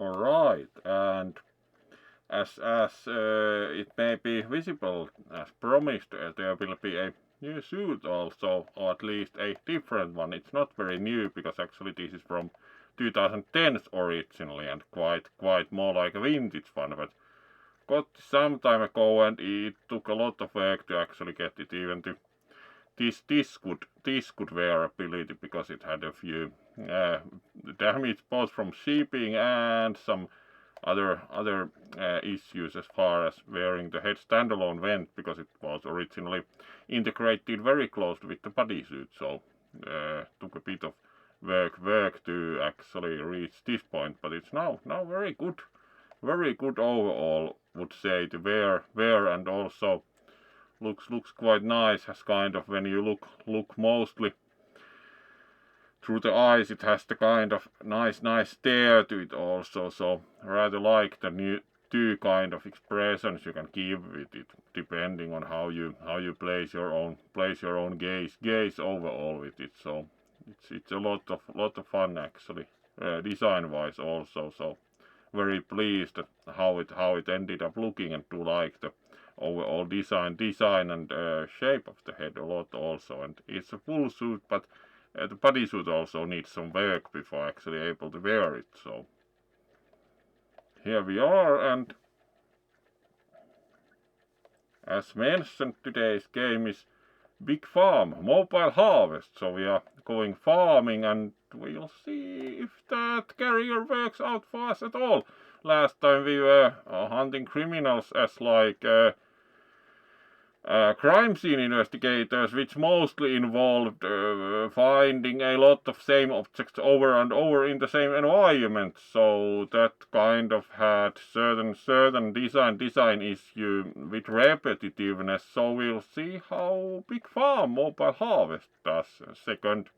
Alright, and as it may be visible, as promised, there will be a new suit also, or at least a different one. It's not very new, because actually this is from 2010 originally, and quite more like a vintage one, but got some time ago, and it took a lot of work to actually get it even to this good wearability, because it had a few damage both from shipping and some other issues as far as wearing the head standalone went, because it was originally integrated very closely with the bodysuit, so took a bit of work to actually reach this point, but it's now very good overall, would say, the wear, and also looks quite nice. Has kind of, when you look mostly through the eyes, it has the kind of nice stare to it also, so rather like the new two kind of expressions you can give with it, depending on how you place your own gaze overall with it. So it's a lot of fun actually, design wise also. So very pleased at how it ended up looking, and do like the overall design and shape of the head a lot also. And it's a full suit, but the bodysuit also needs some work before actually able to wear it. So here we are, and as mentioned, today's game is Big Farm Mobile Harvest. So we are going farming, and we'll see if that carrier works out for us at all. Last time we were hunting criminals as like crime scene investigators, which mostly involved finding a lot of same objects over and over in the same environment. So that kind of had certain design issue with repetitiveness. So we'll see how Big Farm Mobile Harvest does. Second,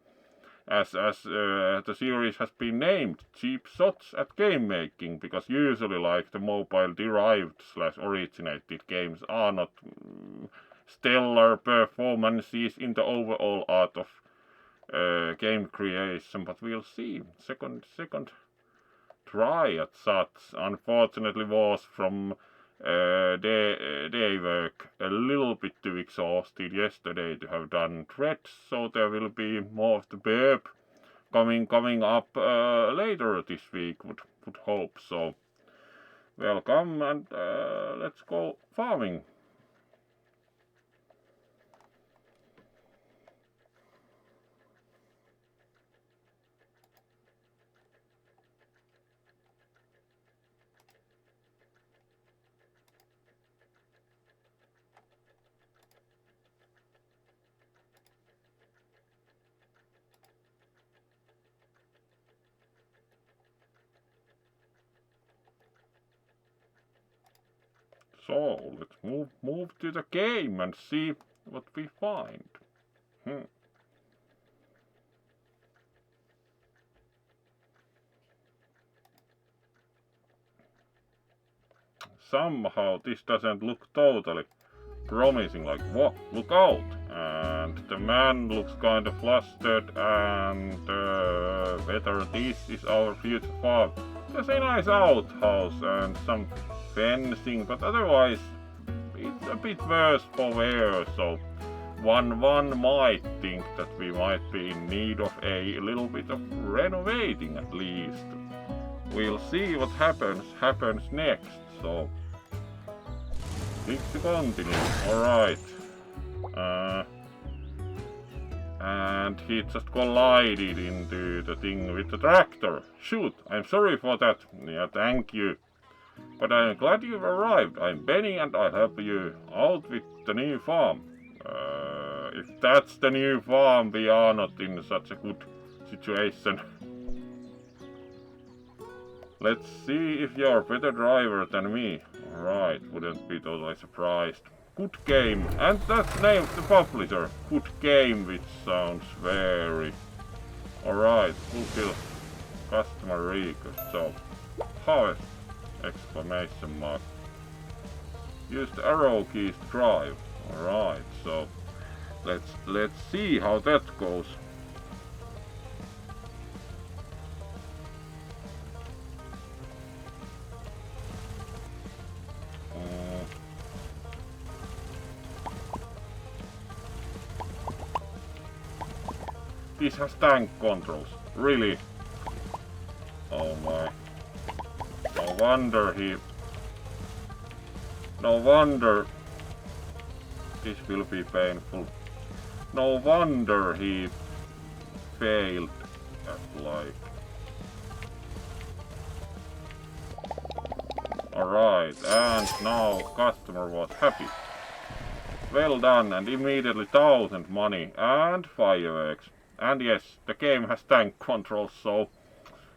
as the series has been named, cheap shots at game making, because usually like the mobile derived / originated games are not stellar performances in the overall art of game creation, but we'll see. Second try at such, unfortunately, was from day work, a little bit too exhausted yesterday to have done threads, so there will be more of the burp coming up later this week, would hope. So welcome, and let's go farming. So let's move to the game and see what we find. Somehow this doesn't look totally promising, like, whoa, look out! And the man looks kind of flustered, and whether this is our future farm. There's a nice outhouse and some fencing, but otherwise it's a bit worse for wear, so one might think that we might be in need of a little bit of renovating at least. We'll see what happens next, so click to continue. Alright. And he just collided into the thing with the tractor. Shoot, I'm sorry for that. Yeah, thank you. But I'm glad you've arrived. I'm Benny, and I'll help you out with the new farm. If that's the new farm, we are not in such a good situation. Let's see if you're a better driver than me. Alright, wouldn't be totally surprised. Good game, and that's named the publisher. Good game, which sounds very... Alright, fulfill customer request. So, harvest! Exclamation mark. Use the arrow keys to drive. Alright, so let's see how that goes. This has tank controls. Really? Oh my. No wonder he... No wonder... This will be painful. No wonder he failed at like... Alright, and now customer was happy. Well done, and immediately 1000 money and fireworks. And yes, the game has tank controls, so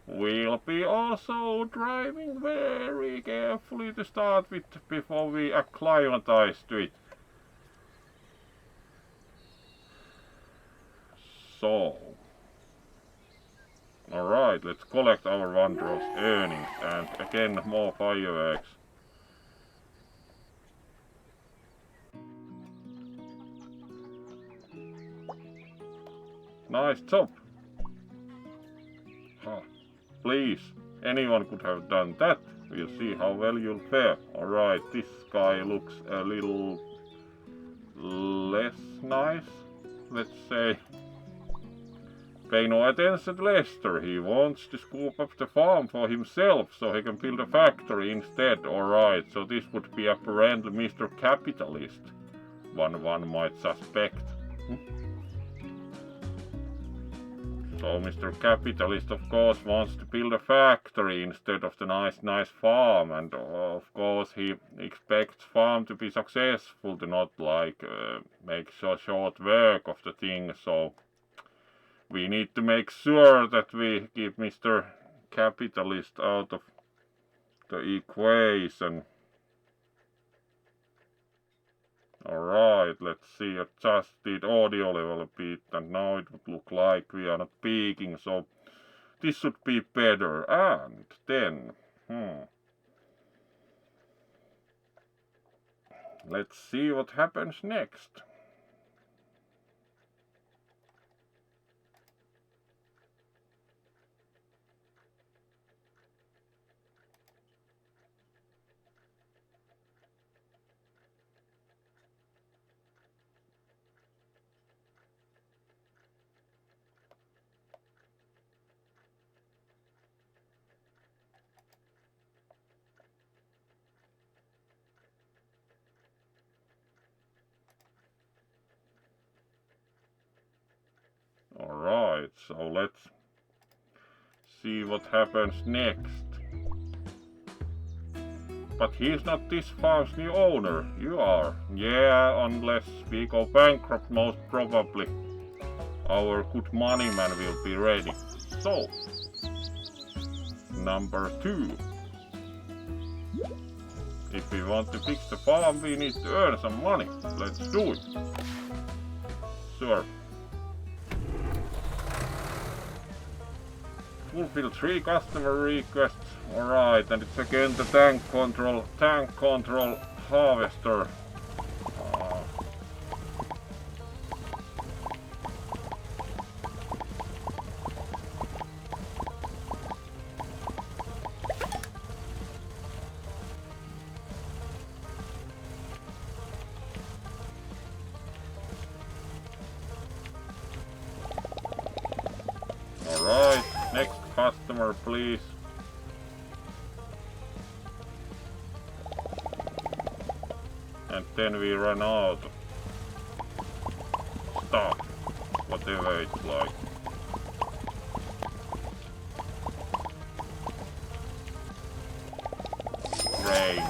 we'll be also driving very carefully to start with before we acclimatize to it. So, alright, let's collect our Wanderer's earnings and again more fireworks. Nice job! Huh. Please, anyone could have done that. We'll see how well you'll fare. Alright, this guy looks a little less nice, let's say. Pay no attention to Lester. He wants to scoop up the farm for himself so he can build a factory instead. Alright, so this would be apparently Mr. Capitalist. One might suspect. So Mr. Capitalist of course wants to build a factory instead of the nice farm, and of course he expects farm to be successful, to not like make so short work of the thing. So we need to make sure that we keep Mr. Capitalist out of the equation. Alright, let's see, adjusted audio level a bit, and now it would look like we are not peaking, so this should be better. And then, let's see what happens next. Alright, so let's see what happens next. But he's not this farm's new owner. You are. Yeah, unless we go bankrupt, most probably. Our good money man will be ready. So, number 2. If we want to fix the farm, we need to earn some money. Let's do it. Sure. Fulfill 3 customer requests. Alright, and it's again the tank control harvester. Alright, next customer please. And then we run out of stuff, whatever it's like. Rain.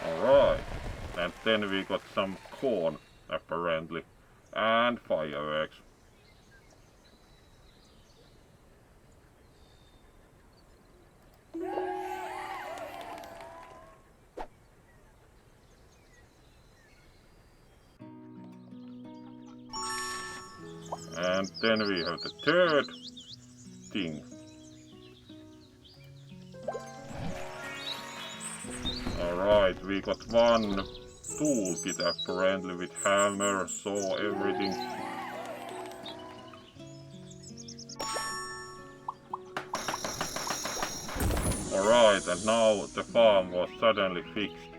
Alright, and then we got some corn apparently, and fireworks. And then we have the third thing. Alright, we got one toolkit apparently with hammer, saw, everything. Alright, and now the farm was suddenly fixed.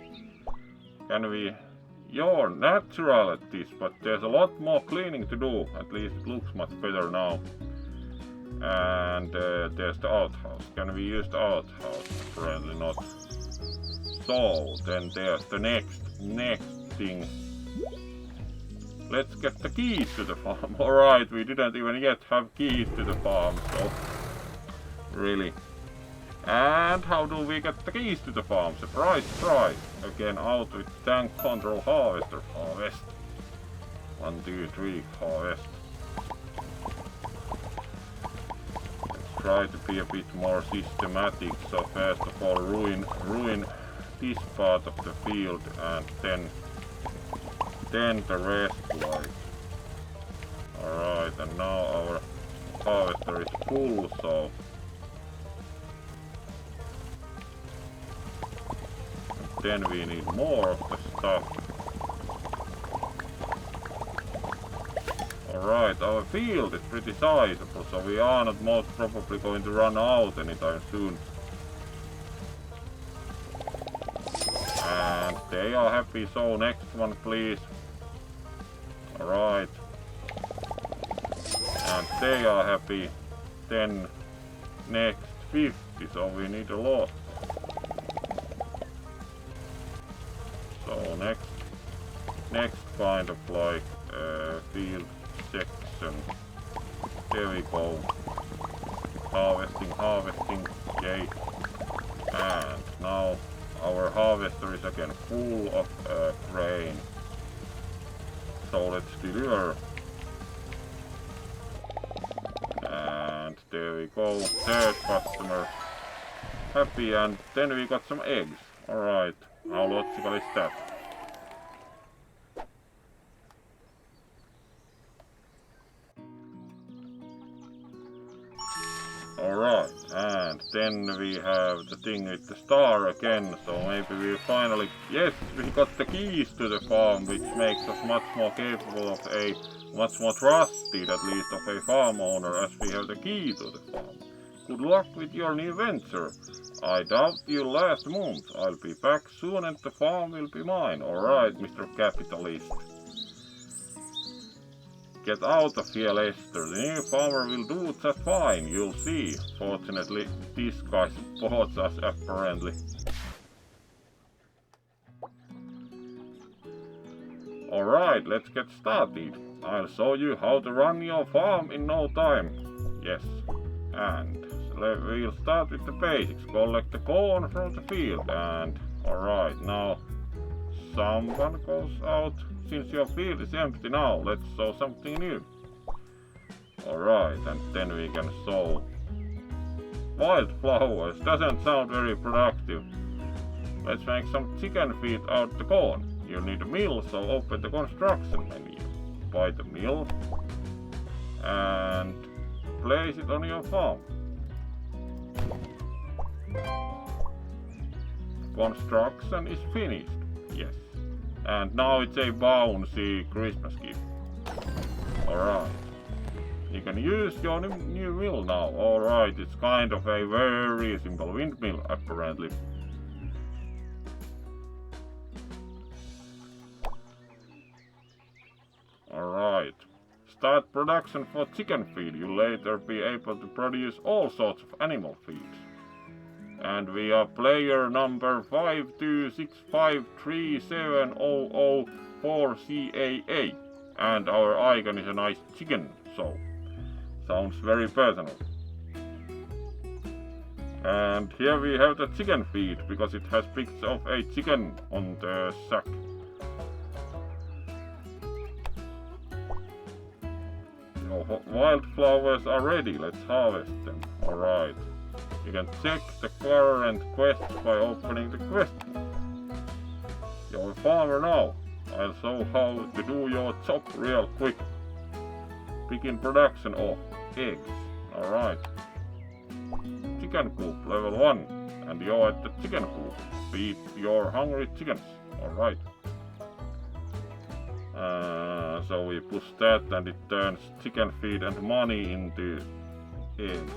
Can we... You're natural at this, but there's a lot more cleaning to do. At least it looks much better now. And there's the outhouse. Can we use the outhouse? Apparently not. So, then there's the next thing. Let's get the keys to the farm. Alright, we didn't even yet have keys to the farm, so... Really. And how do we get the keys to the farm? Surprise, surprise! Again out with tank control harvester. Harvest. 1, 2, 3, harvest. Let's try to be a bit more systematic. So first of all ruin this part of the field and then the rest like. Alright, and now our harvester is full, so then we need more of the stuff. Alright, our field is pretty sizable, so we are not most probably going to run out anytime soon. And they are happy, so next one please. Alright. And they are happy. Then next 50, so we need a lot. So next kind of like field section. There we go. Harvesting, yay. And now our harvester is again full of grain. So let's deliver. And there we go, third customer. Happy, and then we got some eggs. Alright, how logical is that? Alright, and then we have the thing with the star again, so maybe we finally... Yes, we got the keys to the farm, which makes us much more capable of a... much more trusted, at least, of a farm owner, as we have the key to the farm. Good luck with your new venture. I doubt you'll last a month. I'll be back soon and the farm will be mine. Alright, Mr. Capitalist. Get out of here, Lester. The new farmer will do just fine, you'll see. Fortunately, this guy supports us, apparently. Alright, let's get started. I'll show you how to run your farm in no time. Yes, and we'll start with the basics. Collect the corn from the field and... Alright, now someone goes out. Since your field is empty now, let's sow something new. Alright, and then we can sow wildflowers. Doesn't sound very productive. Let's make some chicken feed out the corn. You'll need a mill, so open the construction menu. Buy the mill and place it on your farm. Construction is finished. Yes. And now it's a bouncy Christmas gift. Alright. You can use your new mill now. Alright, it's kind of a very simple windmill, apparently. Alright. Start production for chicken feed. You'll later be able to produce all sorts of animal feeds. And we are player number 526537004CAA. And our icon is a nice chicken, so sounds very personal. And here we have the chicken feed, because it has pictures of a chicken on the sack. Wildflowers are ready, let's harvest them. Alright. You can check the current quests by opening the quest. You're a farmer now. I'll show how to do your job real quick. Begin production of eggs. Alright. Chicken coop level 1. And you're at the chicken coop. Feed your hungry chickens. Alright. So we push that and it turns chicken feed and money into eggs.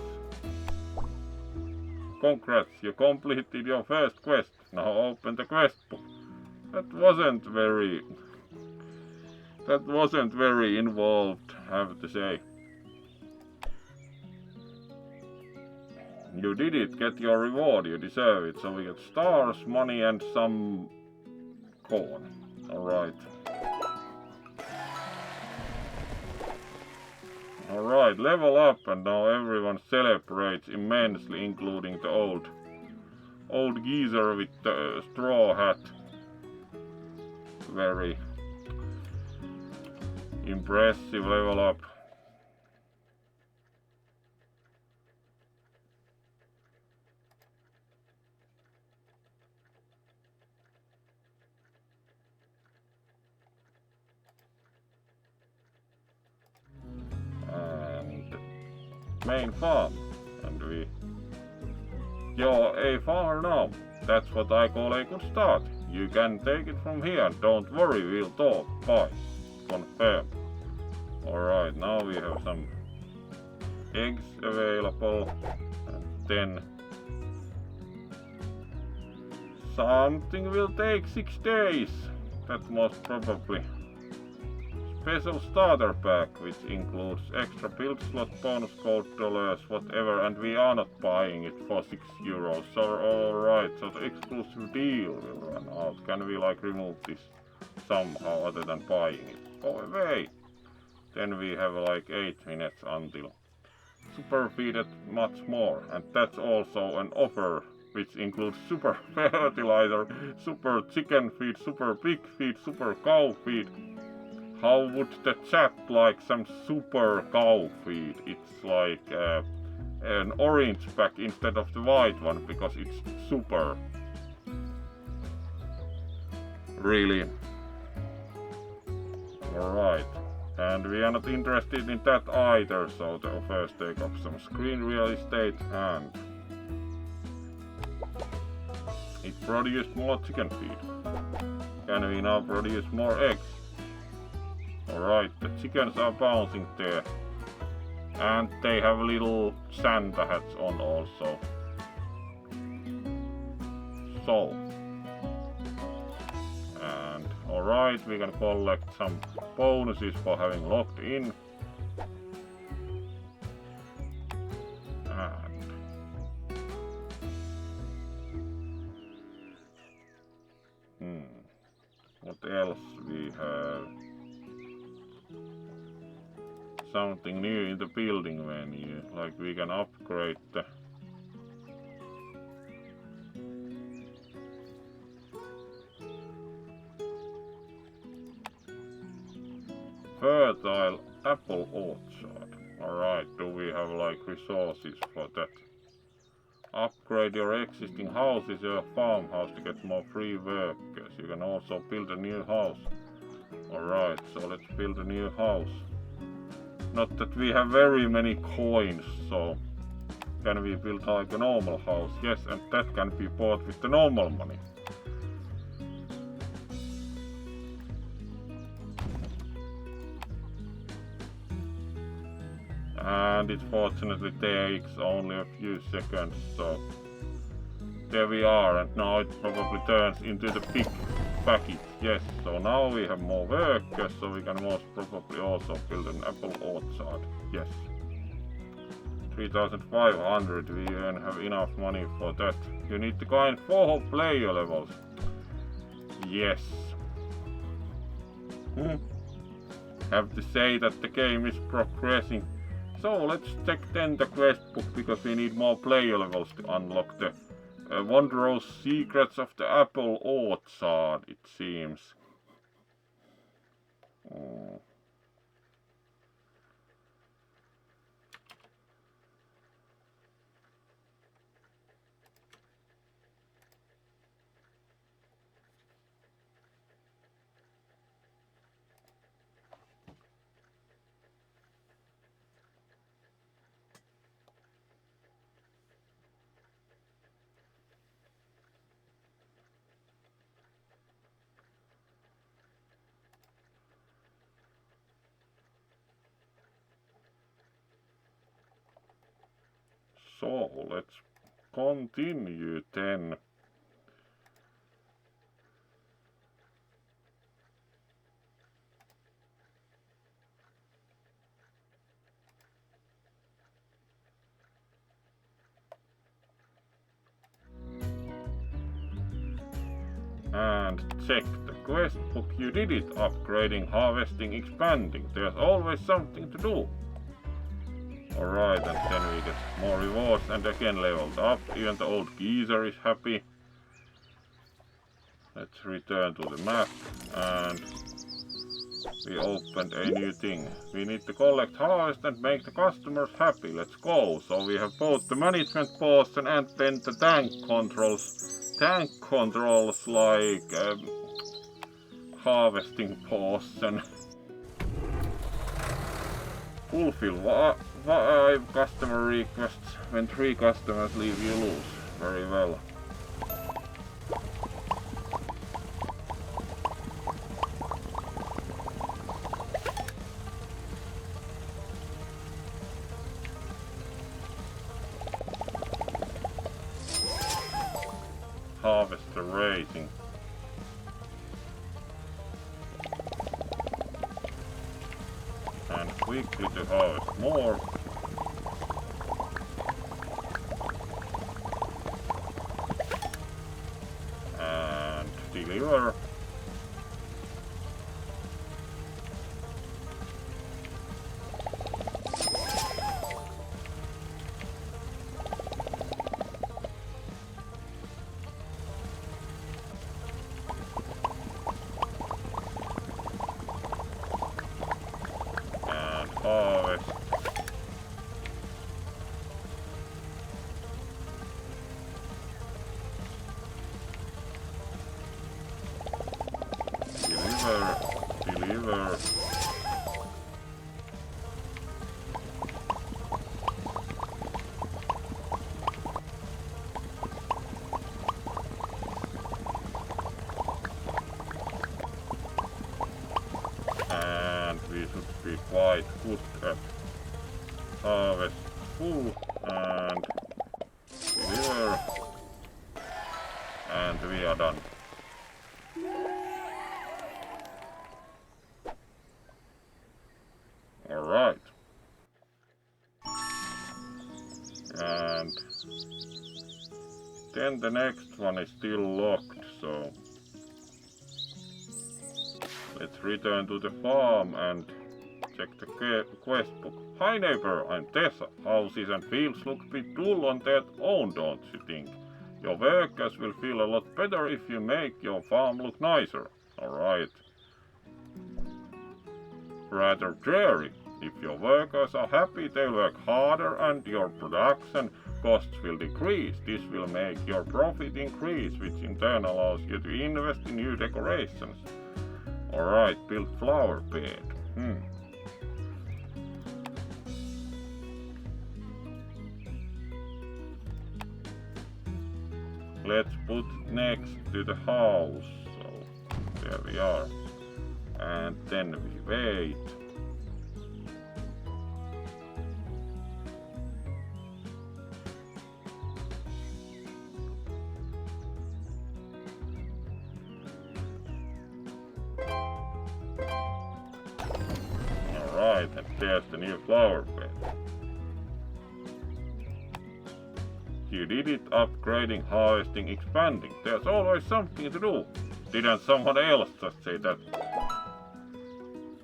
Congrats, you completed your first quest. Now open the quest book. That wasn't very involved, I have to say. You did it, get your reward, you deserve it. So we get stars, money and some corn. Alright. Alright, level up and now everyone celebrates immensely, including the old geezer with the straw hat. Very impressive level up. And main farm. And you're a farmer now. That's what I call a good start. You can take it from here. Don't worry, we'll talk. Bye. Confirm. Alright, now we have some eggs available. And then something will take 6 days. That's most probably. Special starter pack, which includes extra build slot, bonus gold dollars, whatever, and we are not buying it for 6 euros. So alright, so the exclusive deal will run out. Can we like remove this somehow other than buying it? Go away! Then we have like 8 minutes until super feed at much more, and that's also an offer which includes super fertilizer, super chicken feed, super pig feed, super cow feed. How would the chat like some super cow feed? It's like an orange pack instead of the white one because it's super. Really. Alright. And we are not interested in that either, so the first take up some screen real estate and it produced more chicken feed. Can we now produce more eggs? Alright, the chickens are bouncing there. And they have little Santa hats on also. So. And alright, we can collect some bonuses for having logged in. And what else we have? Something new in the building menu, like we can upgrade the fertile apple orchard. Alright, do we have like resources for that? Upgrade your existing houses, your farmhouse to get more free workers. You can also build a new house. Alright, so let's build a new house. Not that we have very many coins, so can we build like a normal house? Yes, and that can be bought with the normal money. And it fortunately takes only a few seconds, so there we are, and now it probably turns into the big package. Yes, so now we have more workers, so we can most probably also build an apple orchard. Yes. 3,500, we have enough money for that. You need to gain 4 player levels. Yes. Have to say that the game is progressing. So let's check then the quest book, because we need more player levels to unlock the wondrous secrets of the apple orchard, it seems. So let's continue then. And check the quest book. You did it. Upgrading, harvesting, expanding. There's always something to do. Alright, and then we get more rewards and again leveled up. Even the old geezer is happy. Let's return to the map and we opened a new thing. We need to collect, harvest and make the customers happy. Let's go. So we have both the management portion and then the tank controls. Tank controls like harvesting portion. Fulfill 5 customer requests. When 3 customers leave, you lose. Very well. Harvester racing. And quickly to harvest more. And deliver. Harvest. Deliver. And we should be quite good at harvest full and deliver, and we are done. Alright. And then the next one is still locked, so let's return to the farm and check the quest book. Hi neighbor, I'm Tessa. Houses and fields look a bit dull on their own, don't you think? Your workers will feel a lot better if you make your farm look nicer. Alright. Rather dreary. If your workers are happy, they'll work harder and your production costs will decrease. This will make your profit increase, which in turn allows you to invest in new decorations. Alright, build flower bed. Let's put next to the house. So there we are. And then we wait. Alright, and there's the new flower bed. You did it, upgrading, harvesting, expanding. There's always something to do. Didn't someone else just say that?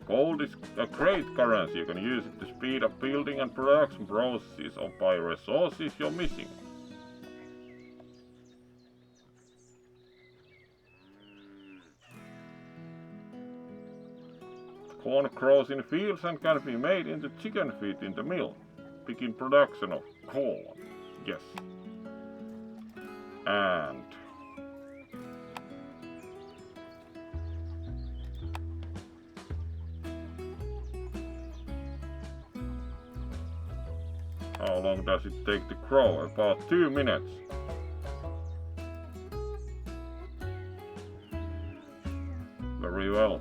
Gold is a great currency. You can use it to speed up building and production processes or buy resources you're missing. Corn grows in fields and can be made into chicken feed in the mill. Begin production of corn. Yes. And how long does it take to grow? About 2 minutes. Very well.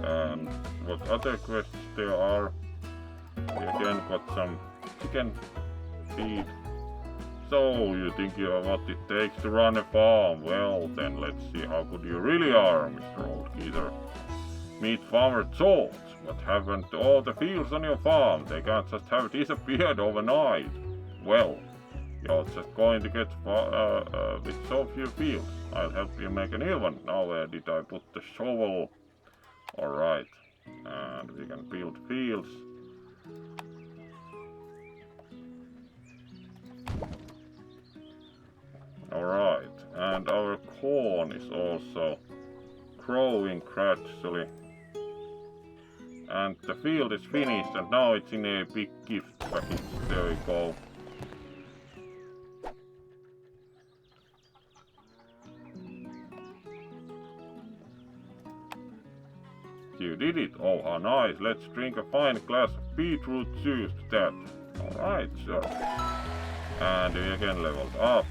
And what other quests there are. We again got some chicken feed. So, you think you have what it takes to run a farm? Well, then let's see how good you really are, Mr. Oldgeezer. Meet Farmer George. What happened to all the fields on your farm? They can't just have disappeared overnight. Well, you're just going to get with so few fields. I'll help you make a new one. Now where did I put the shovel? Alright, and we can build fields. Alright, and our corn is also growing gradually. And the field is finished, and now it's in a big gift package. There we go. You did it! Oh, how nice! Let's drink a fine glass of beetroot juice to that. Alright, sure. And we again leveled up.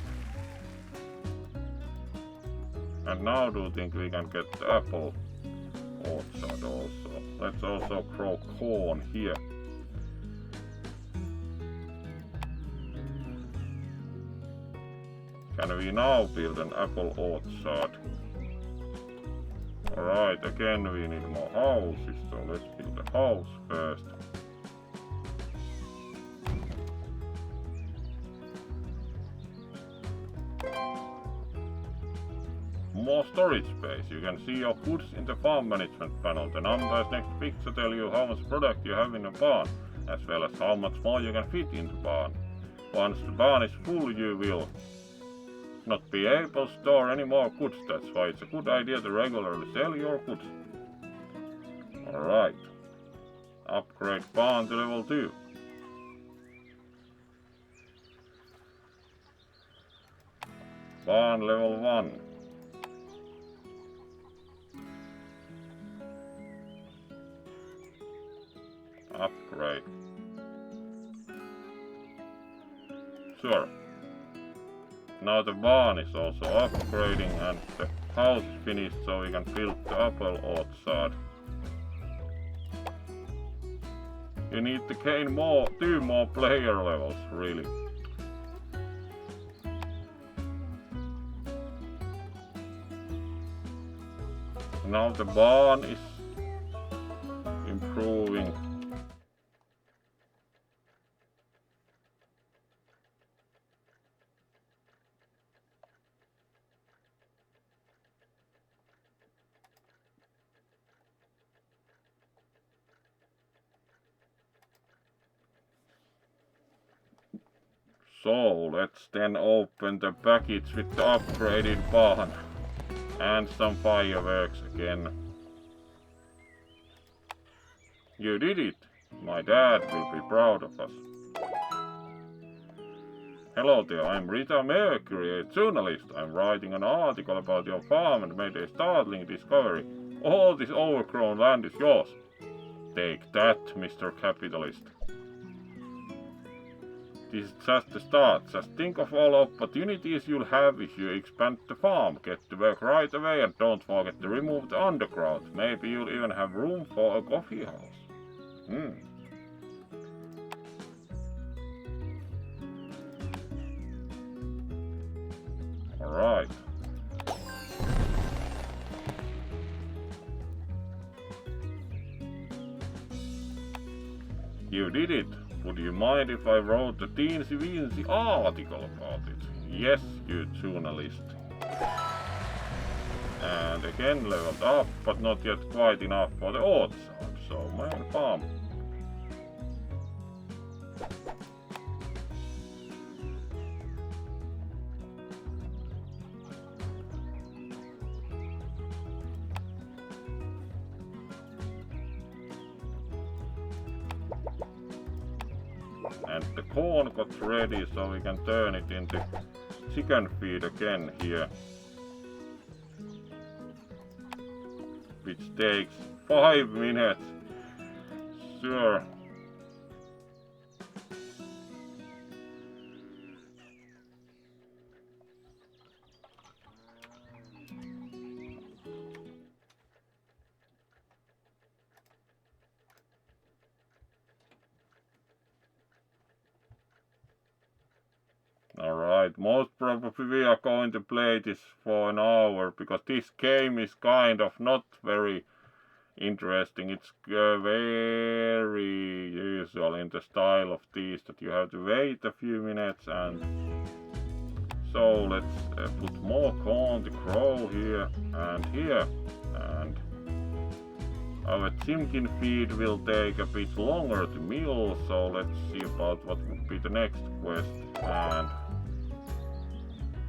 And now do you think we can get the apple orchard also? Let's also grow corn here. Can we now build an apple orchard? Alright, again we need more houses, so let's build a house first. More storage space. You can see your goods in the farm management panel. The numbers next picture tell you how much product you have in a barn, as well as how much more you can fit in the barn. Once the barn is full, you will not be able to store any more goods. That's why it's a good idea to regularly sell your goods. Alright. Upgrade barn to level 2. Barn level 1. Upgrade. Sure. Now the barn is also upgrading and the house is finished, so we can build the apple orchard. You need to gain 2 more player levels, really. Now the barn is improving. So let's then open the package with the upgraded barn and some fireworks again. You did it! My dad will be proud of us. Hello there, I'm Rita Mercury, a journalist. I'm writing an article about your farm and made a startling discovery. All this overgrown land is yours. Take that, Mr. Capitalist. This is just the start. Just think of all opportunities you'll have if you expand the farm. Get to work right away and don't forget to remove the underground. Maybe you'll even have room for a coffee house. Alright. You did it! Would you mind if I wrote a teensy-weensy article about it? Yes, you journalist. And again leveled up, but not yet quite enough for the orchard, so main farm. And the corn got ready, so we can turn it into chicken feed again here. Which takes 5 minutes. Sure. Alright, most probably we are going to play this for an hour because this game is kind of not very interesting. It's very usual in the style of these that you have to wait a few minutes, and so let's put more corn to grow here and here, and our chimkin feed will take a bit longer to mill, so let's see about what would be the next quest. And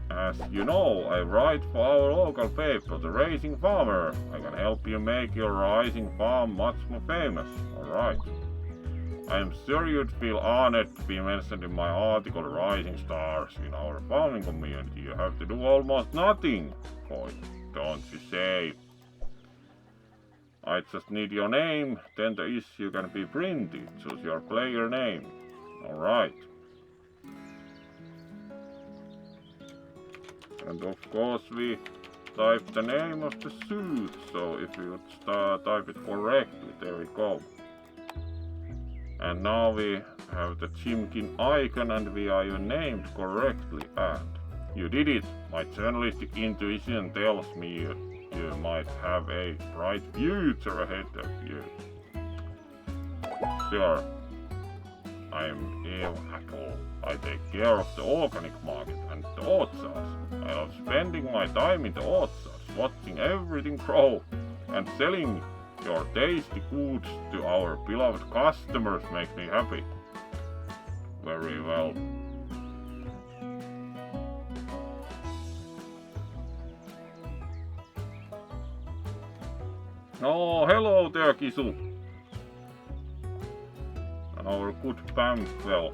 as you know, I write for our local paper, The Rising Farmer. I can help you make your rising farm much more famous. Alright. I am sure you'd feel honored to be mentioned in my article, Rising Stars in our farming community. You have to do almost nothing for it, don't you say? I just need your name, then the issue can be printed. Choose your player name. Alright. And of course we type the name of the suit, so if we would type it correctly, there we go. And now we have the chimkin icon and we are named correctly, and you did it. My journalistic intuition tells me you might have a bright future ahead of you. Sure, I'm Eve Hackle. I take care of the organic market and the orchards. I love spending my time in the orchards, watching everything grow, and selling your tasty goods to our beloved customers makes me happy. Very well. Oh, hello there, Kisu. Our good Pam. Well,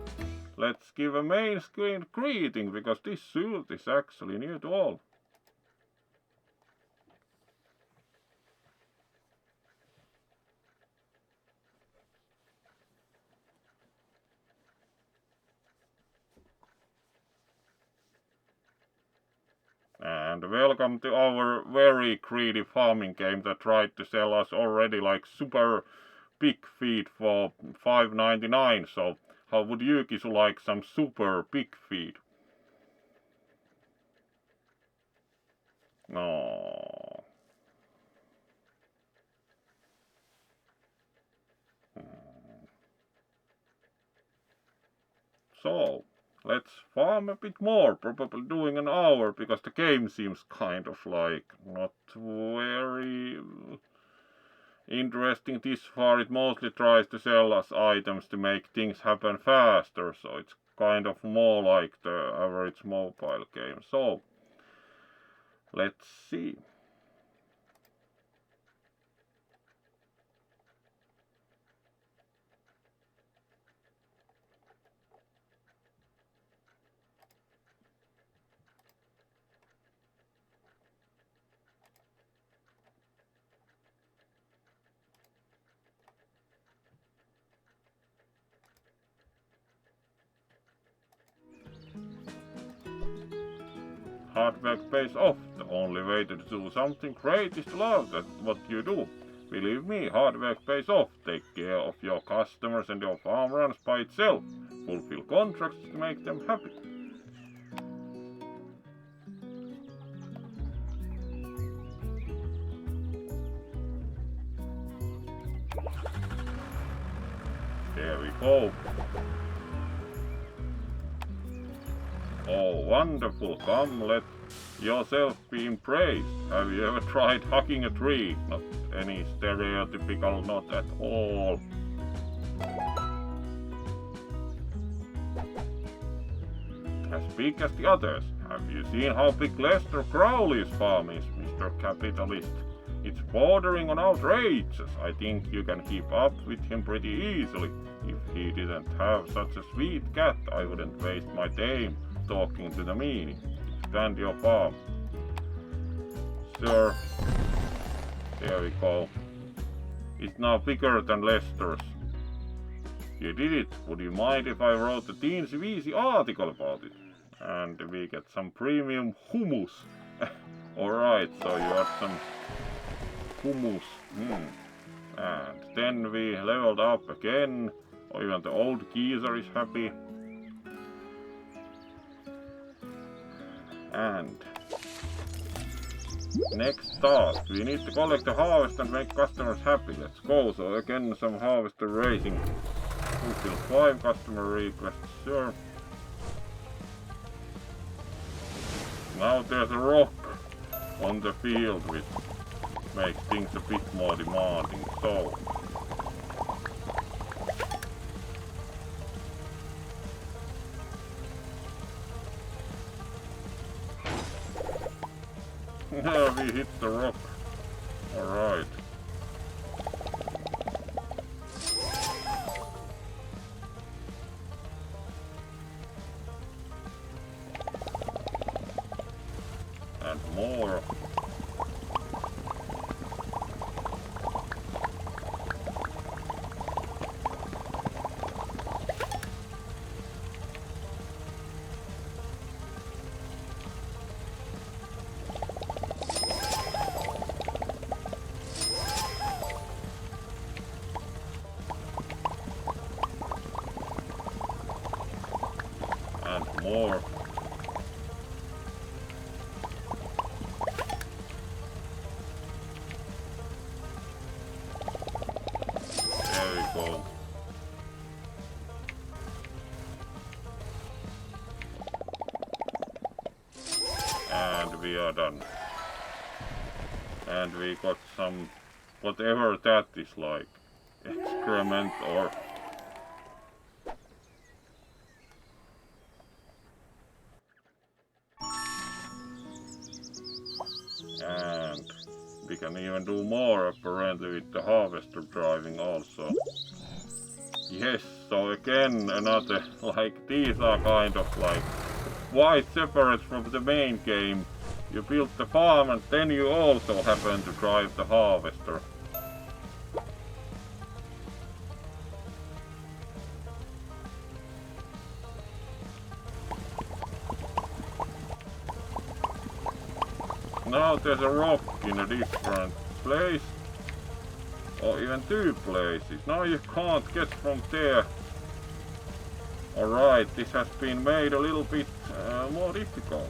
let's give a main screen greeting because this suit is actually new to all. And welcome to our very greedy farming game that tried to sell us already like super big feed for $5.99. So how would you Kisu like some super big feed? No. So let's farm a bit more, probably doing an hour, because the game seems kind of like not very interesting this far. It mostly tries to sell us items to make things happen faster, so it's kind of more like the average mobile game. So let's see. Hard work pays off. The only way to do something great is to love what you do. Believe me, hard work pays off. Take care of your customers and your farm runs by itself. Fulfill contracts to make them happy. There we go. Oh, wonderful. Come, let yourself be impressed. Have you ever tried hugging a tree? Not any stereotypical, not at all. As big as the others. Have you seen how big Lester Crowley's farm is, Mr. Capitalist? It's bordering on outrageous. I think you can keep up with him pretty easily. If he didn't have such a sweet cat, I wouldn't waste my time talking to the meanie. Expand your farm. Sure. There we go. It's now bigger than Lester's. You did it. Would you mind if I wrote a teensy weensy article about it? And we get some premium hummus. Alright, so you got some hummus. And then we leveled up again. Even the old geezer is happy. And next task, we need to collect the harvest and make customers happy. Let's go. So again, some harvester raising. Fulfill 5 customer requests, sure. Now there's a rock on the field which makes things a bit more demanding. So we hit the rock. Alright. And more. And more. There we go. And we are done. And we got some, whatever that is like, excrement or and we can even do more apparently with the harvester driving also. Yes, so again another, like these are kind of like quite separate from the main game. You build the farm and then you also happen to drive the harvester. Now there's a rock in a different place, or even 2 places. Now you can't get from there. Alright, this has been made a little bit more difficult.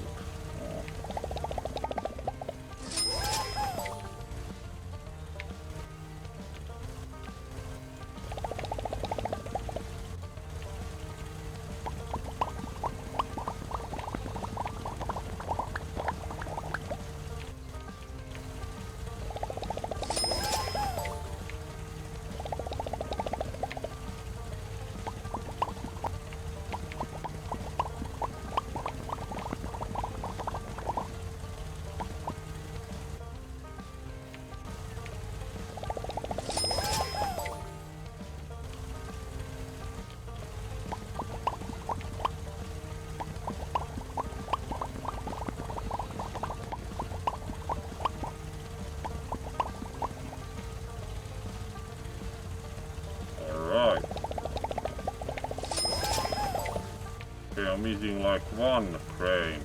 I'm missing like 1 crane.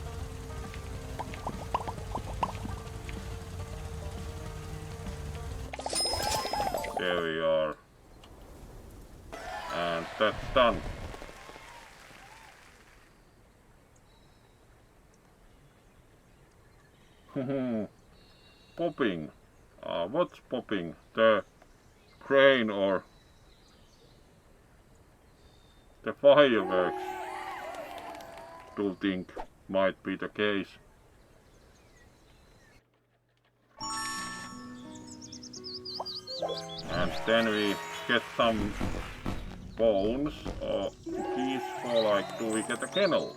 There we are. And that's done. Popping. What's popping? The crane or the fireworks? Do think might be the case. And then we get some bones or keys for like, do we get a kennel?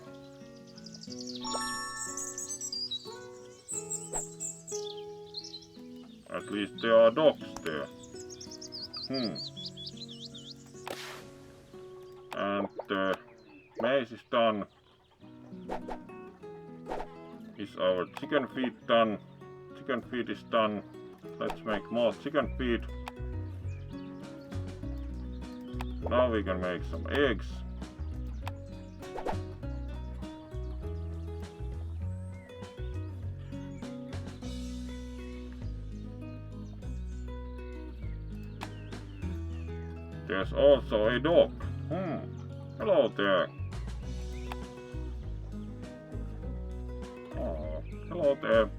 At least there are dogs there. And the maze is done. Is our chicken feed done? Chicken feed is done. Let's make more chicken feed. Now we can make some eggs. There's also a dog. Hello there. Oh, Hello there.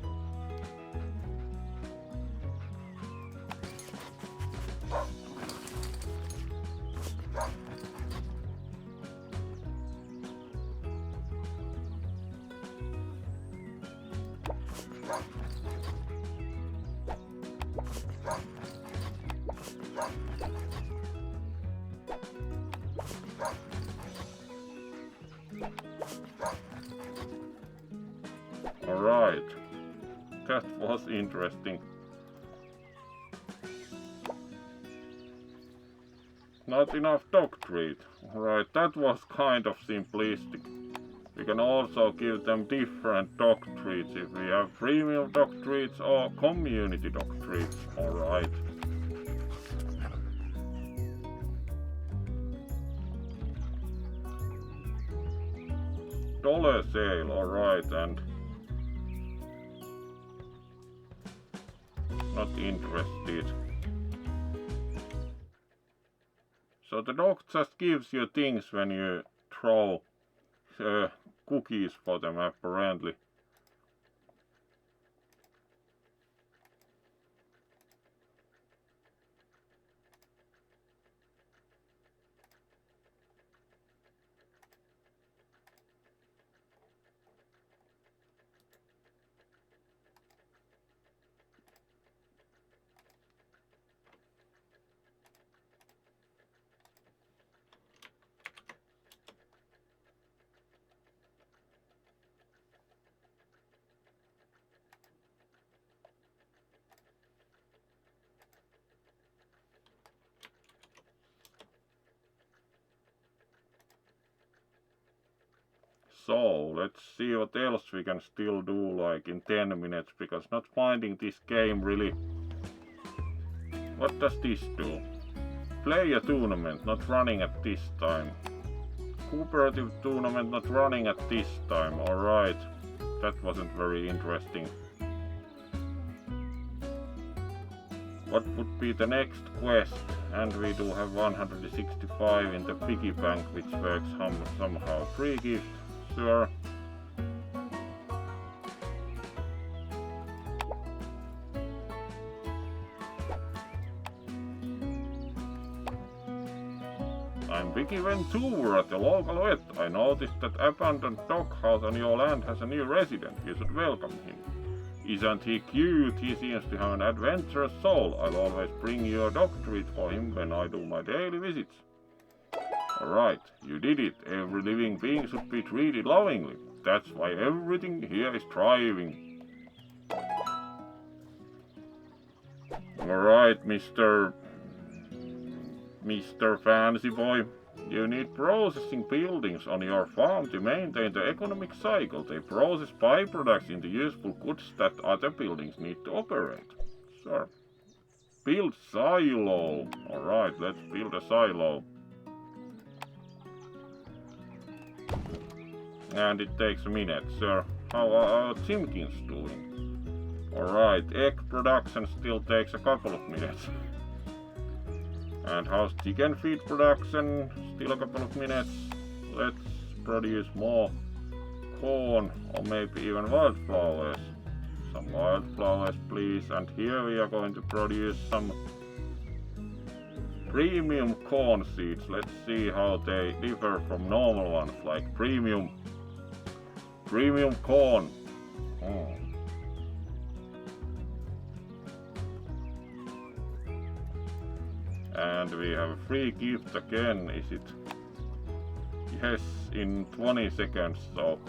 Alright, that was interesting. Not enough dog treat. Alright, that was kind of simplistic. We can also give them different dog treats if we have premium dog treats or community dog treats. Alright. Dollar sale, alright, and not interested. So the dog just gives you things when you throw cookies for them, apparently. So let's see what else we can still do like in 10 minutes, because not finding this game really. What does this do? Play a tournament, not running at this time. Cooperative tournament, not running at this time. Alright, that wasn't very interesting. What would be the next quest? And we do have 165 in the piggy bank, which works somehow. Free gift. Sure. I'm Vicky Ventura at the local vet. I noticed that abandoned doghouse on your land has a new resident. You should welcome him. Isn't he cute? He seems to have an adventurous soul. I'll always bring you a dog treat for him when I do my daily visits. Alright, you did it. Every living being should be treated lovingly. That's why everything here is thriving. Alright, Mr. Fancy Boy. You need processing buildings on your farm to maintain the economic cycle. They process byproducts into useful goods that other buildings need to operate. Sure. Build silo. Alright, let's build a silo. And it takes a minute, sir. How are chimkins doing? Alright, egg production still takes a couple of minutes. And how's chicken feed production? Still a couple of minutes. Let's produce more corn or maybe even wildflowers. Some wildflowers, please. And here we are going to produce some premium corn seeds. Let's see how they differ from normal ones, like premium corn. And we have a free gift again. Is it? Yes, in 20 seconds. So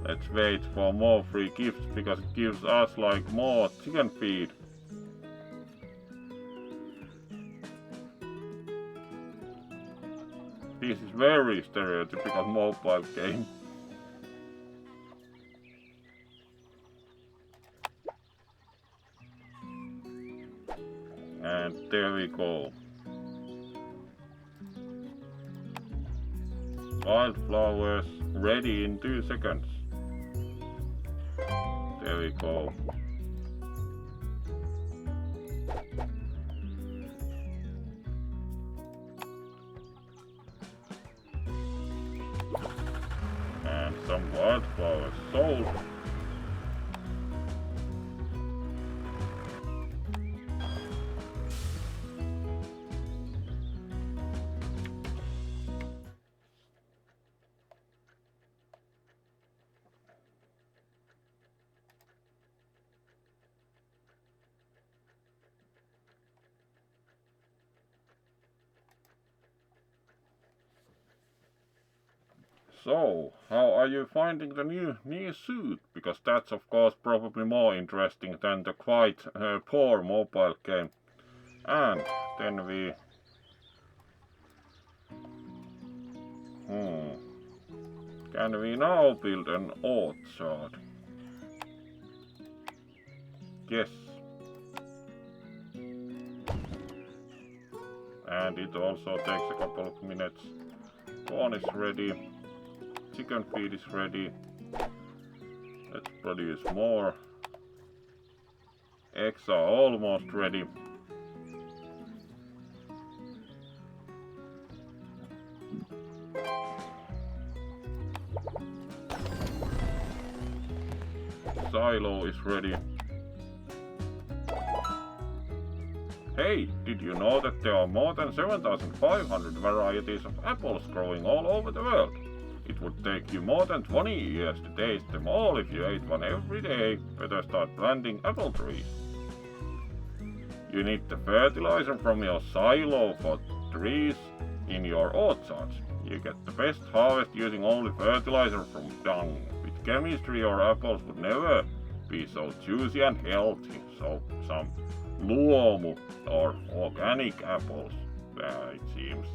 let's wait for more free gifts, because it gives us like more chicken feed. This is very stereotypical mobile game. And there we go. Wildflowers ready in 2 seconds. There we go. And some wildflower sold. So, how are you finding the new suit? Because that's of course probably more interesting than the quite poor mobile game. And then we... Can we now build an orchard? Yes. And it also takes a couple of minutes. Corn is ready. Chicken feed is ready. Let's produce more. Eggs are almost ready. Silo is ready. Hey, did you know that there are more than 7,500 varieties of apples growing all over the world? It would take you more than 20 years to taste them all if you ate one every day. Better start planting apple trees. You need the fertilizer from your silo for trees in your orchards. You get the best harvest using only fertilizer from dung. With chemistry, your apples would never be so juicy and healthy. So some luomu or organic apples, it seems.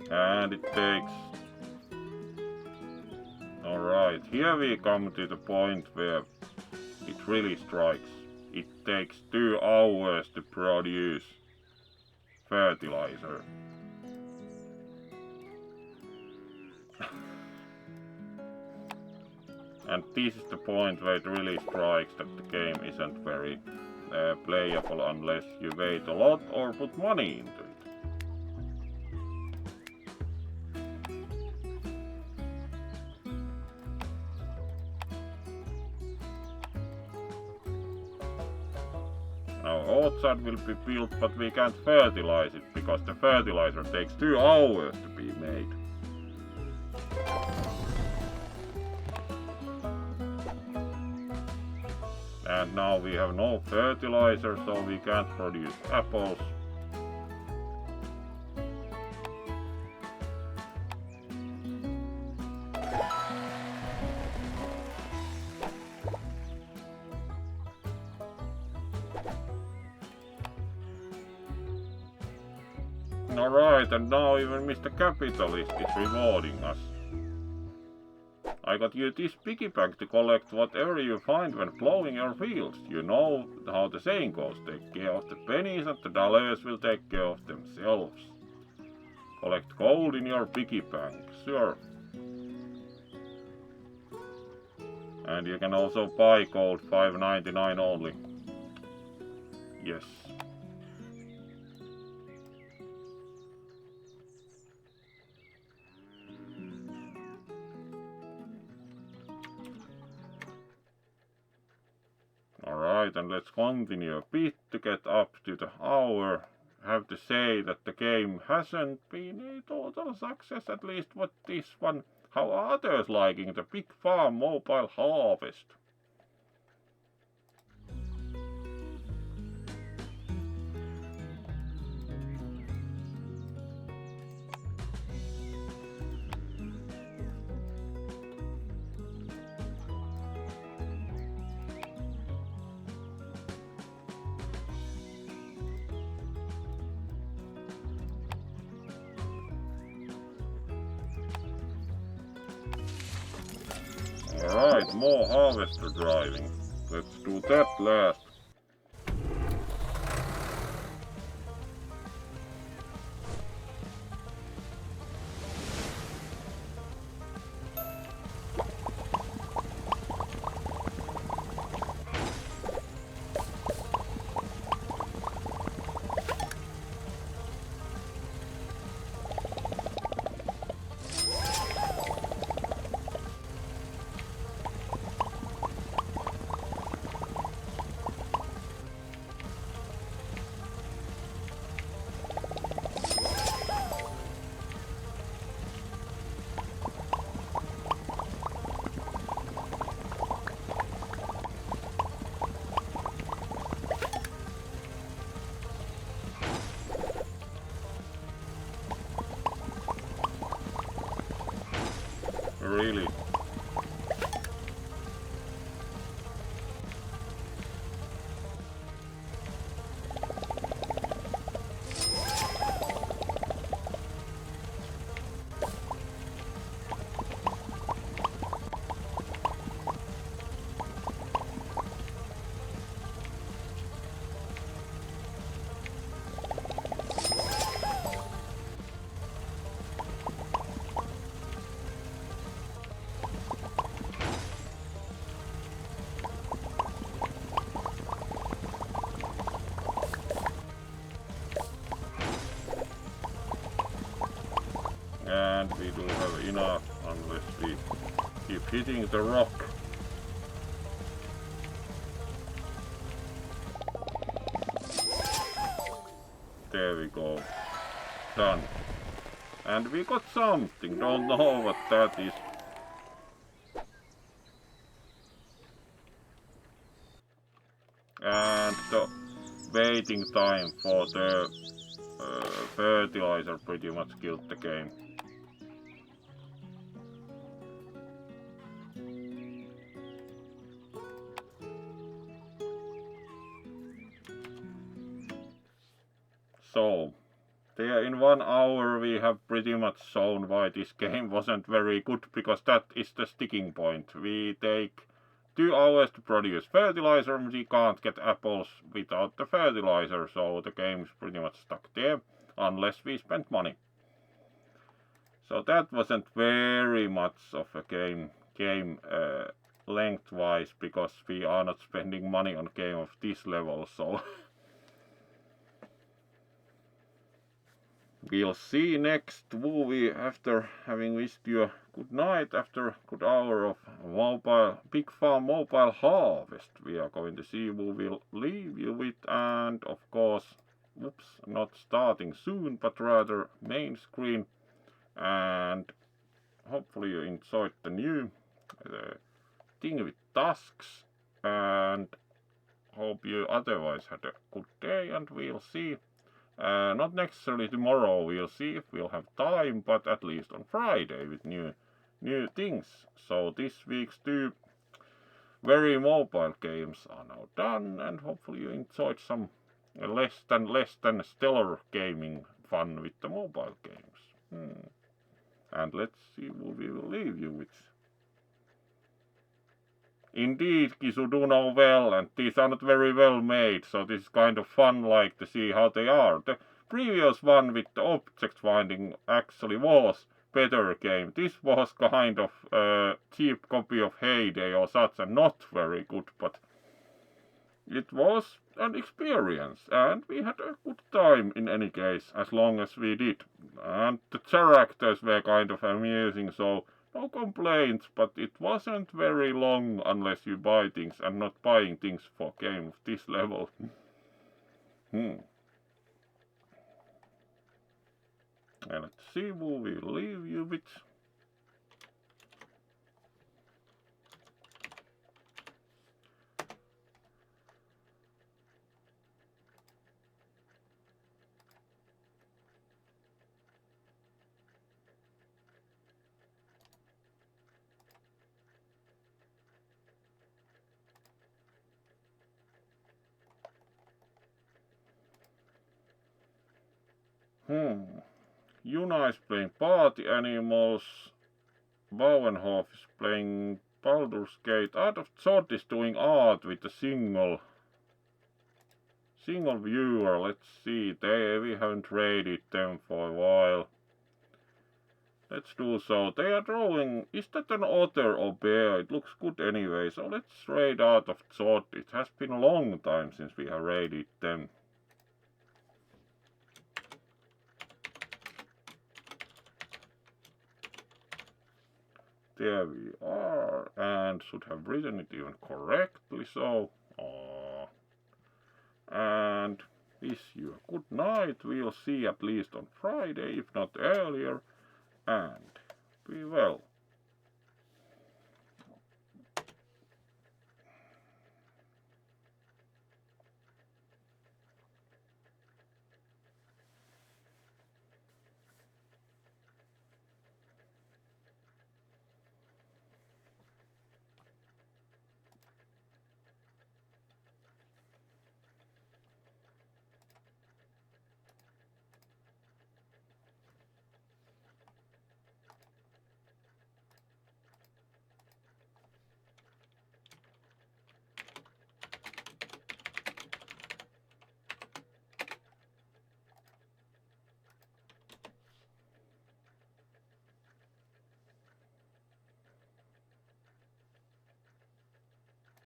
And it takes... Alright, here we come to the point where it really strikes. It takes 2 hours to produce fertilizer. And this is the point where it really strikes that the game isn't very playable unless you wait a lot or put money into it. Our orchard will be built, but we can't fertilize it because the fertilizer takes 2 hours to be made. And now we have no fertilizer, so we can't produce apples. Alright, and now even Mr. Capitalist is rewarding us. I got you this piggy bank to collect whatever you find when plowing your fields. You know how the saying goes, take care of the pennies and the dollars will take care of themselves. Collect gold in your piggy bank, sure. And you can also buy gold $5.99 only. Yes. Alright, and let's continue a bit to get up to the hour. I have to say that the game hasn't been a total success, at least with this one. How are others liking the Big Farm Mobile Harvest? Alright, more harvester driving. Let's do that last. and we do have enough unless we keep hitting the rock. There we go. Done. And we got something, don't know what that is. And the waiting time for the fertilizer pretty much killed the game. So, there in 1 hour we have pretty much shown why this game wasn't very good, because that is the sticking point. We take 2 hours to produce fertilizer and we can't get apples without the fertilizer, so the game's pretty much stuck there, unless we spend money. So that wasn't very much of a game lengthwise, because we are not spending money on a game of this level, so we'll see next movie after having wished you a good night after a good hour of Big Farm Mobile Harvest. We are going to see who will leave you with, and of course, not starting soon, but rather main screen. And hopefully you enjoyed the new thing with tusks, and hope you otherwise had a good day, and we'll see. Not necessarily tomorrow, we'll see if we'll have time, but at least on Friday with new things. So this week's 2 very mobile games are now done, and hopefully you enjoyed some less than stellar gaming fun with the mobile games. And let's see who we will leave you with. Indeed, Kisu do know well, and these are not very well made, so this is kind of fun, like, to see how they are. The previous one with the object finding actually was better game. This was kind of a cheap copy of Heyday or such, and not very good, but it was an experience, and we had a good time in any case, as long as we did. And the characters were kind of amusing, so no complaints, but it wasn't very long unless you buy things, and not buying things for a game of this level. And let's see who we leave you with. Yuna is playing Party Animals, Bauernhof is playing Baldur's Gate, Art of Zod is doing art with a single viewer. Let's see, we haven't raided them for a while. Let's do so. They are drawing, is that an otter or bear? It looks good anyway, so let's raid Art of Zod. It has been a long time since we have raided them. There we are, and should have written it even correctly, so and wish you a good night. We'll see at least on Friday, if not earlier, and be well.